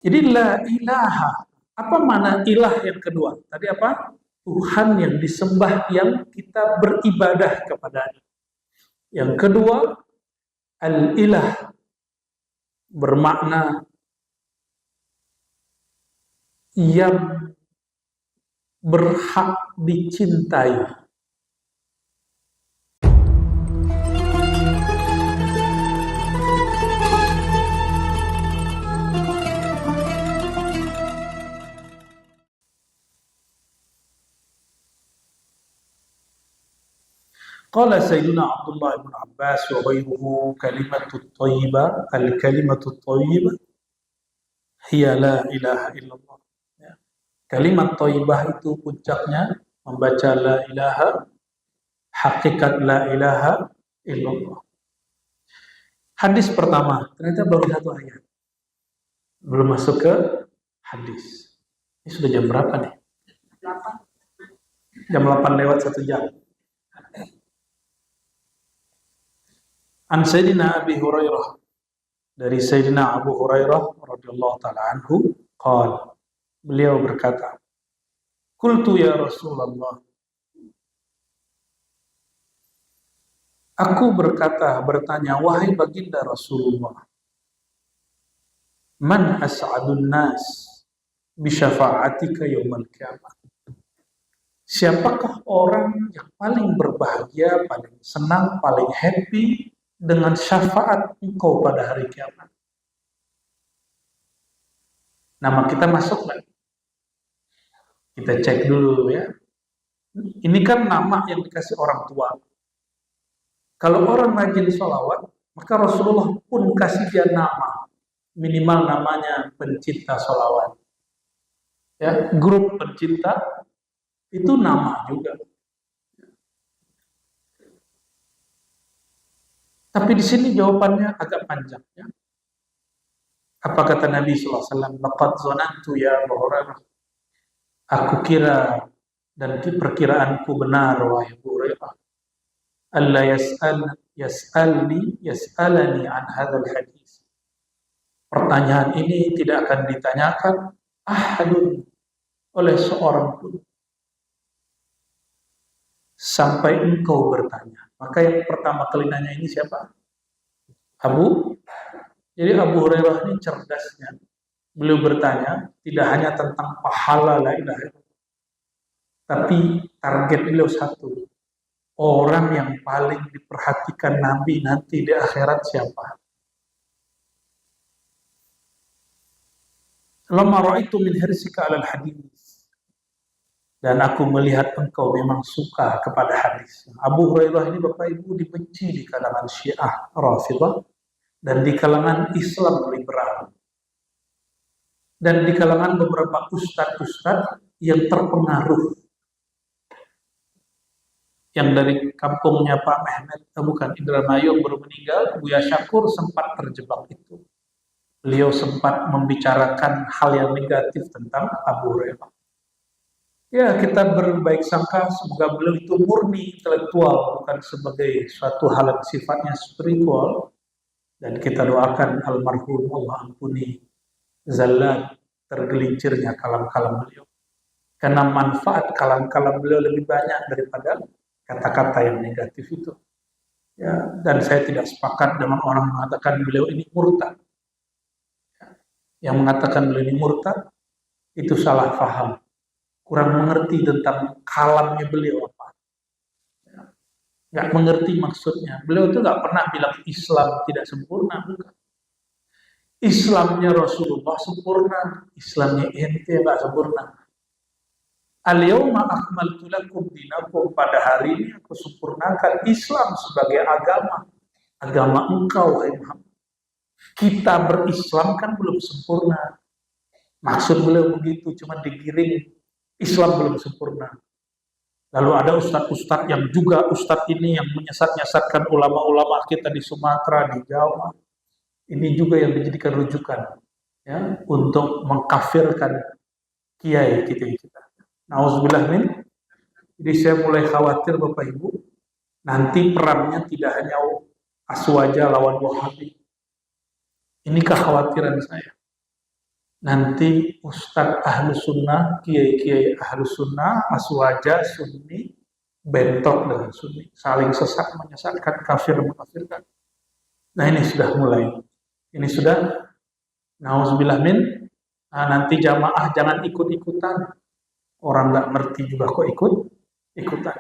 Jadi la ilaha. Apa mana ilah yang kedua? Tadi apa? Tuhan yang disembah, yang kita beribadah kepadanya. Yang kedua, al-ilah bermakna yang berhak dicintai. Qala Sayyidina Abdullah bin Abbas wa ghairuhu kalimatut thayyibah, al-kalimatut thayyibah hiya la ilaha illallah. Ya. Kalimat thayyibah itu puncaknya membaca la ilaha, hakikat la ilaha illallah. Hadis pertama, ternyata baru satu ayat. Belum masuk ke hadis. Ini sudah jam berapa nih? 8. Jam 8 lewat 1 jam. An Sayyidina Abi Hurairah, dari Sayyidina Abu Hurairah radhiyallahu ta'ala anhu, qala, beliau berkata, qultu ya Rasulullah, aku bertanya, wahai baginda Rasulullah, man as'adun nas bi syafa'atika yaumil qiyamah. Siapakah orang yang paling berbahagia, paling senang, paling happy dengan syafaat engkau pada hari kiamat? Nama kita masuk nggak? Kita cek dulu ya. Ini kan nama yang dikasih orang tua. Kalau orang rajin sholawat, maka Rasulullah pun kasih dia nama. Minimal namanya pencinta sholawat. Ya, grup pencinta itu nama juga. Tapi di sini jawabannya agak panjang. Ya. Apa kata Nabi SAW? Laqad zonantu ya Abu Hurairah. Aku kira dan perkiraanku benar, wahai Abu Hurairah. Allah yas'alani an hadzal hadis. Pertanyaan ini tidak akan ditanyakan ahadun oleh seorang pun sampai engkau bertanya. Maka yang pertama kali nanya ini siapa? Jadi Abu Hurairah ini cerdasnya. Beliau bertanya tidak hanya tentang pahala la ilaha illallah, tapi target beliau satu. Orang yang paling diperhatikan Nabi nanti di akhirat siapa? Lamma ra'aitu min hirsika 'alal hadis. Dan aku melihat engkau memang suka kepada hadis. Abu Hurairah ini Bapak Ibu dibenci di kalangan Syiah Rafidhah dan di kalangan Islam liberal. Dan di kalangan beberapa ustadz-ustadz yang terpengaruh. Yang dari kampungnya Pak Mehmet, bukan Indramayu baru meninggal, Buya Syakur sempat terjebak itu. Beliau sempat membicarakan hal yang negatif tentang Abu Hurairah. Ya, kita berbaik sangka semoga beliau itu murni intelektual, bukan sebagai suatu hal yang sifatnya spiritual. Dan kita doakan almarhum Allah ampuni zallat tergelincirnya kalam-kalam beliau. Karena manfaat kalam-kalam beliau lebih banyak daripada kata-kata yang negatif itu. Ya, dan saya tidak sepakat dengan orang mengatakan beliau ini murtad. Yang mengatakan beliau ini murtad itu salah paham. Kurang mengerti tentang kalamnya beliau apa. Nggak mengerti maksudnya. Beliau itu nggak pernah bilang Islam tidak sempurna, bukan. Islamnya Rasulullah sempurna, Islamnya ente nggak sempurna. Al-yawma akmaltu lakum dinakum, pada hari ini aku sempurnakan Islam sebagai agama engkau, wahai Muhammad. Kita berislam kan belum sempurna. Maksud beliau begitu, cuma digiring. Islam belum sempurna. Lalu ada ustadz-ustadz yang juga ustadz ini yang menyesat-nyesatkan ulama-ulama kita di Sumatera, di Jawa. Ini juga yang dijadikan rujukan ya, untuk mengkafirkan kiai kita. Nauzubillah min. Jadi saya mulai khawatir Bapak Ibu, nanti perangnya tidak hanya Aswaja lawan Wahabi. Ini kekhawatiran saya. nanti Ustadz ahlu sunnah, kiai-kiai ahlu sunnah, aswaja sunni, bentrok dengan sunni, saling sesat menyesatkan, kafir mengkafirkan. Nah ini sudah mulai, ini sudah nauzubillah min. Nah, nanti jamaah jangan ikut-ikutan, orang nggak ngerti juga kok ikut-ikutan.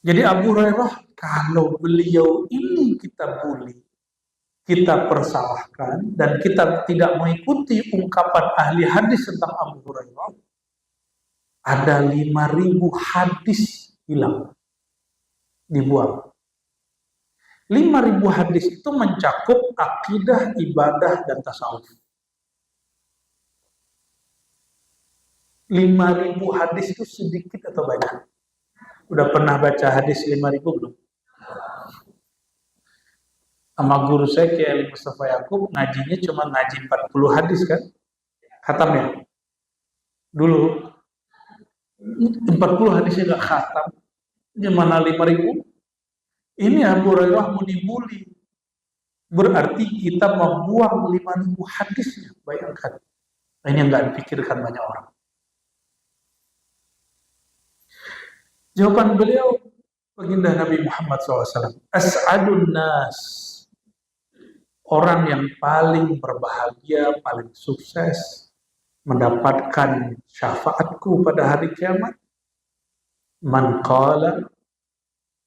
Jadi Abu Hurairah, kalau beliau ini kita bully, kita persalahkan, dan kita tidak mengikuti ungkapan ahli hadis tentang Abu Hurairah, ada 5.000 hadis hilang, dibuang. 5.000 hadis itu mencakup akidah, ibadah, dan tasawuf. 5.000 hadis itu sedikit atau banyak? Udah pernah baca hadis 5.000 belum? Sama guru saya Kiai Ali Mustafa Yakub, ngajinya cuma ngaji 40 hadis kan? Khatam ya? Dulu 40 hadisnya gak khatam. Gimana 5.000? Ini Abu Hurairah mau dibully. Berarti kita membuang 5.000 hadisnya. Bayangkan. Ini yang gak dipikirkan banyak orang. Jawaban beliau, baginda Nabi Muhammad SAW, As'adun nas, orang yang paling berbahagia, paling sukses, mendapatkan syafaatku pada hari kiamat, man qala,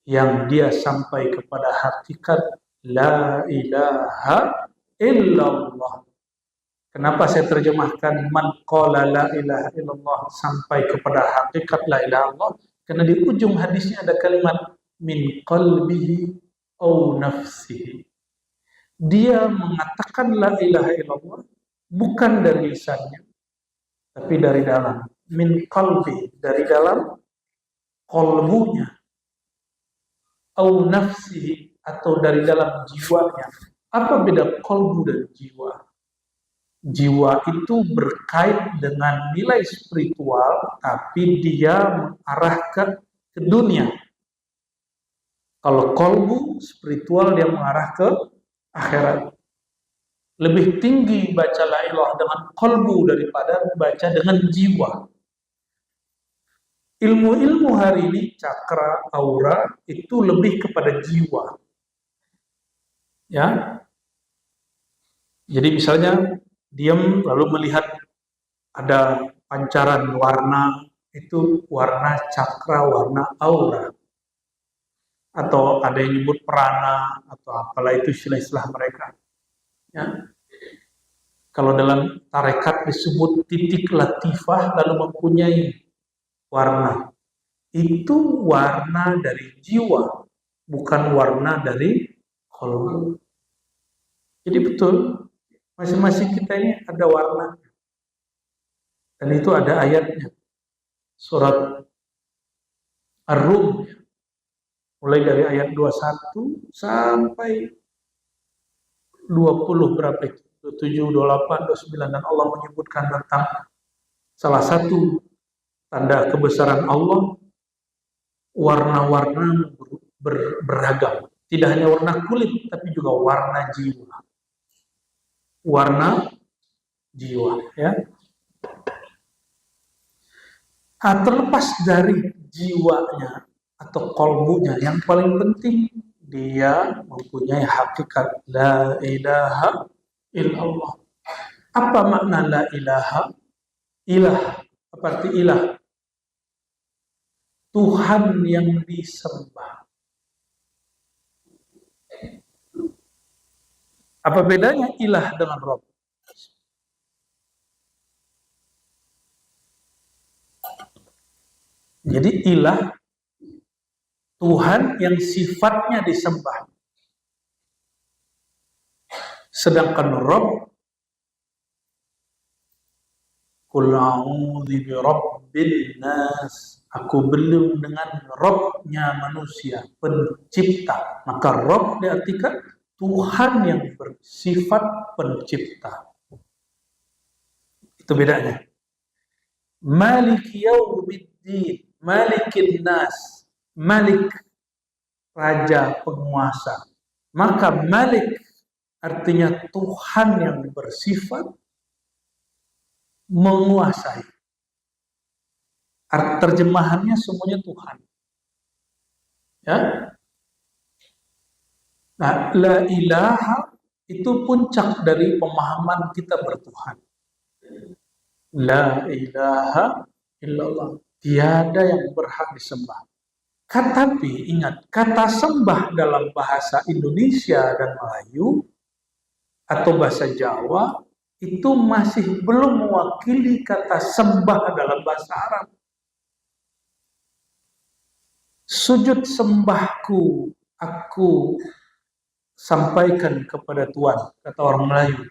yang dia sampai kepada hakikat la ilaha illallah. Kenapa saya terjemahkan man qala la ilaha illallah, sampai kepada hakikat la ilaha illallah? Karena di ujung hadisnya ada kalimat min qalbihi au nafsihi. Dia mengatakan la ilaha illallah bukan dari lisannya, tapi dari dalam. Min qalbi, dari dalam qalbunya. Au nafsihi, atau dari dalam jiwanya. Apa beda qalbu dan jiwa? Jiwa itu berkait dengan nilai spiritual, tapi dia mengarah ke dunia. Kalau qalbu spiritual, dia mengarah ke akhirat. Lebih tinggi baca la ilaha dengan qalbu daripada baca dengan jiwa. Ilmu-ilmu hari ini, cakra, aura, itu lebih kepada jiwa. Ya. Jadi misalnya diam lalu melihat ada pancaran warna, itu warna cakra, warna aura. Atau ada yang nyebut prana, atau apalah itu istilah-istilah mereka. Ya. Kalau dalam tarekat disebut titik latifah, lalu mempunyai warna. Itu warna dari jiwa, bukan warna dari qalbu. Jadi betul, masing-masing kita ini ada warna. Dan itu ada ayatnya. Surat Ar-Rum, mulai dari ayat 21 sampai 20 berapa itu? 27, 28, 29, dan Allah menyebutkan tentang salah satu tanda kebesaran Allah, warna-warna beragam. Tidak hanya warna kulit, tapi juga warna jiwa. Warna jiwa, ya. Terlepas dari jiwanya atau qalbunya, yang paling penting dia mempunyai hakikat la ilaha illallah. Apa makna la ilaha? Ilah, apa arti ilah? Tuhan yang disembah. Apa bedanya ilah dengan Rabb? Jadi ilah, Tuhan yang sifatnya disembah. Sedangkan Rabb, Qul a'udzu bi rabbin nas, aku berlindung dengan Rabb-nya manusia, pencipta. Maka Rabb diartikan Tuhan yang bersifat pencipta. Itu bedanya. Malik yaumiddin, malikin nas, malik, raja, penguasa. Maka malik artinya Tuhan yang bersifat menguasai. Terjemahannya semuanya Tuhan. Ya. Nah, la ilaha itu puncak dari pemahaman kita bertuhan. La ilaha illallah. Tiada yang berhak disembah. Tapi ingat, kata sembah dalam bahasa Indonesia dan Melayu atau bahasa Jawa itu masih belum mewakili kata sembah dalam bahasa Arab. Sujud sembahku, aku sampaikan kepada Tuhan, kata orang Melayu.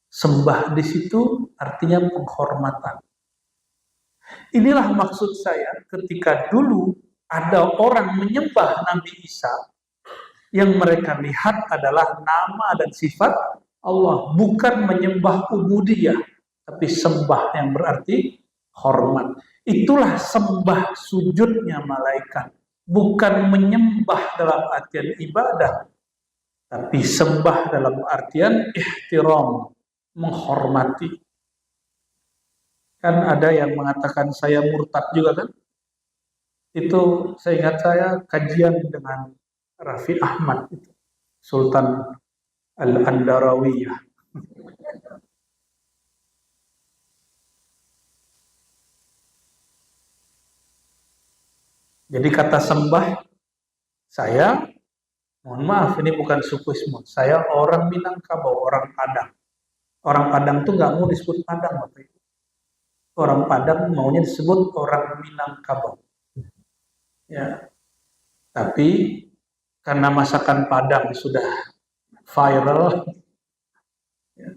Sembah di situ artinya penghormatan. Inilah maksud saya ketika dulu ada orang menyembah Nabi Isa, yang mereka lihat adalah nama dan sifat Allah, bukan menyembah ubudiyah, tapi sembah yang berarti hormat. Itulah sembah sujudnya malaikat, bukan menyembah dalam artian ibadah, tapi sembah dalam artian ihtiram, menghormati. Kan ada yang mengatakan saya murtad juga kan? Itu saya ingat saya kajian dengan Raffi Ahmad itu, Sultan Al-Andarawiyah. Jadi kata sembah, saya mohon maaf ini bukan sukuisme, saya orang Minangkabau, orang Padang. Orang Padang tuh nggak mau disebut Padang, Bapak Ibu. Orang Padang maunya disebut orang Minangkabau. Ya, tapi karena masakan Padang sudah viral, ya,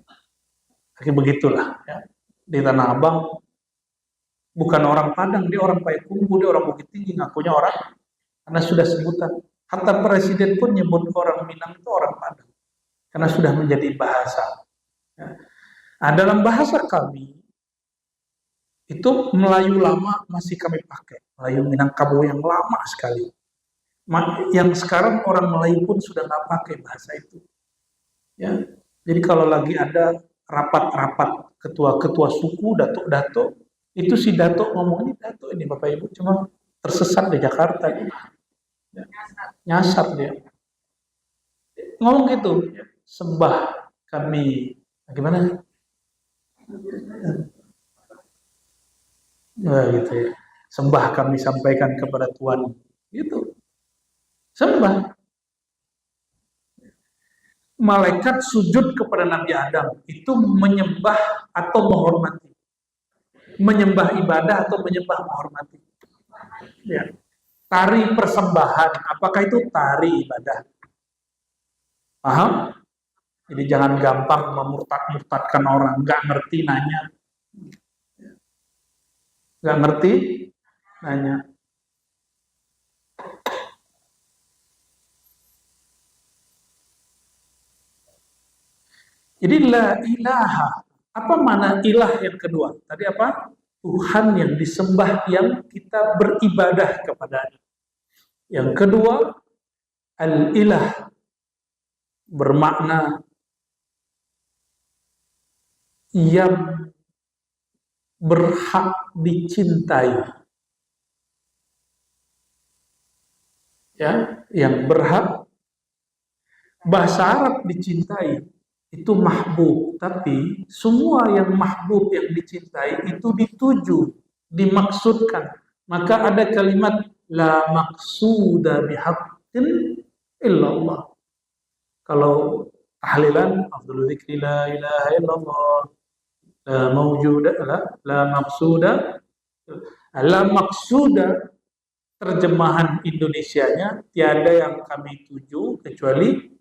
begitulah. Ya. Di Tanah Abang bukan orang Padang, dia orang Payakumbuh, dia orang Bukit Tinggi, ngakunya orang karena sudah sebutan. Hatta presiden pun nyebut orang Minang itu orang Padang karena sudah menjadi bahasa. Ya. Nah, dalam bahasa kami itu Melayu lama masih kami pakai, Melayu Minangkabau yang lama sekali. Yang sekarang orang Melayu pun sudah nggak pakai bahasa itu. Ya, jadi kalau lagi ada rapat-rapat ketua-ketua suku, datuk-datuk, itu si datuk ngomong ini datuk ini Bapak Ibu cuma tersesat di Jakarta, ya, nyasar dia. Ngomong gitu, sembah kami, gimana? Nah, gitu ya. Sembah kami sampaikan kepada Tuhan, gitu. Sembah. Malaikat sujud kepada Nabi Adam itu menyembah atau menghormati. Menyembah ibadah atau menyembah menghormati. Ya. Tari persembahan, apakah itu tari ibadah? Paham? Jadi jangan gampang memurtad-murtadkan orang, nggak ngerti nanya. Nggak ngerti nanya. Jadi la ilaha. Apa mana ilah yang kedua? Tadi apa? Tuhan yang disembah, yang kita beribadah kepadanya. Yang kedua, al-ilah bermakna yang berhak dicintai. Ya, yang berhak. Bahasa Arab dicintai itu mahbub, tapi semua yang mahbub yang dicintai itu dituju, dimaksudkan. Maka ada kalimat la maqsuda bihaqqin illallah. Kalau tahlilan afdhalu dzikri la ilaha illallah, la mawjuda la maqsuda, la maqsuda terjemahan Indonesianya tiada yang kami tuju kecuali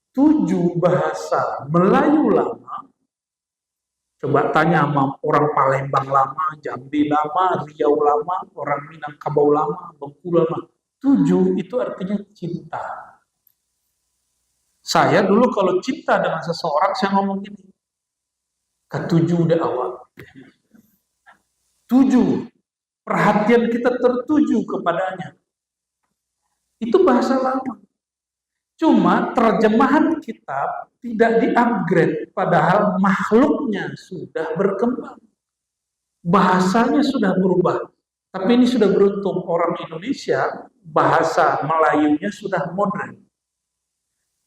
7 bahasa Melayu lama. Coba tanya sama orang Palembang lama, Jambi lama, Riau lama, orang Minangkabau lama, Bengkulu lama. 7 itu artinya cinta. Saya dulu kalau cinta dengan seseorang, saya ngomong gini, ketujuh udah awal. 7, perhatian kita tertuju kepadanya. Itu bahasa lama. Cuma terjemahan kitab tidak di-upgrade, padahal makhluknya sudah berkembang. Bahasanya sudah berubah. Tapi ini sudah beruntung orang Indonesia, bahasa Melayunya sudah modern.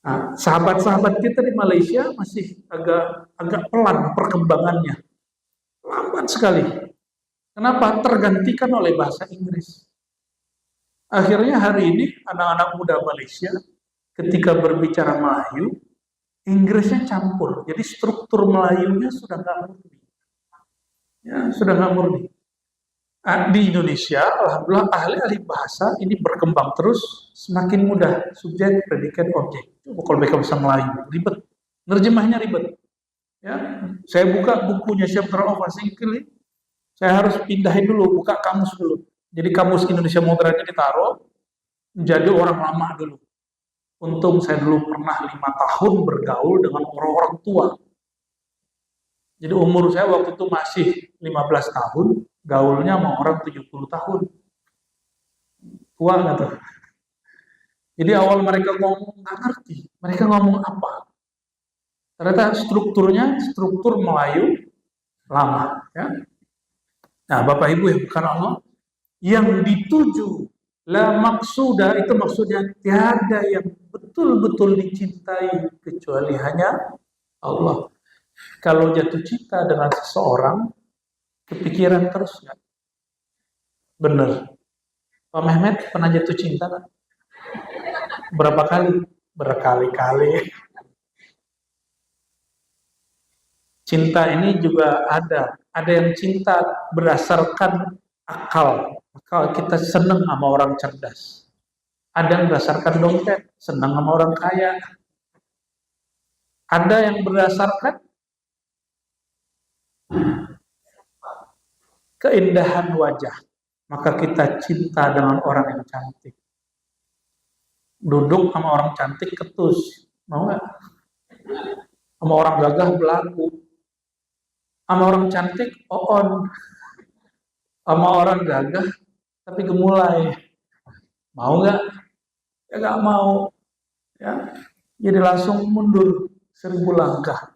Nah, sahabat-sahabat kita di Malaysia masih agak pelan perkembangannya. Lambat sekali. Kenapa? Tergantikan oleh bahasa Inggris. Akhirnya hari ini anak-anak muda Malaysia ketika berbicara Melayu, Inggrisnya campur. Jadi struktur Melayunya sudah nggak murni. Ya, sudah nggak murni. Di Indonesia, alhamdulillah ahli-ahli bahasa ini berkembang terus, semakin mudah subjek, predikat, objek. Kalau mereka bisa Melayu, ribet. Nerjemahnya ribet. Ya, saya buka bukunya Chapter of Asingkili, saya harus pindahin dulu, buka kamus dulu. Jadi kamus Indonesia modernnya ditaruh, menjadi orang lama dulu. Untung saya dulu pernah 5 tahun bergaul dengan orang-orang tua. Jadi umur saya waktu itu masih 15 tahun, gaulnya sama orang 70 tahun. Tua nggak tuh? Jadi awal mereka ngomong nggak ngerti, mereka ngomong apa? Ternyata struktur Melayu lama. Ya. Nah, Bapak Ibu yang bukan Allah, yang dituju la maksuda itu maksudnya tiada yang betul-betul dicintai kecuali hanya Allah. Kalau jatuh cinta dengan seseorang, kepikiran terus nggak? Bener. Pak Mehmet pernah jatuh cinta nggak? Berapa kali? Berkali-kali. Cinta ini juga ada yang cinta berdasarkan akal. Akal kita senang sama orang cerdas. Ada yang berdasarkan dompet, senang sama orang kaya. Ada yang berdasarkan keindahan wajah. Maka kita cinta dengan orang yang cantik. Duduk sama orang cantik ketus. Mau nggak? Sama orang gagah belagu. Sama orang cantik oon. Sama orang gagah tapi gemulai. Mau nggak? Ya nggak mau. Ya. Jadi langsung mundur 1000 langkah.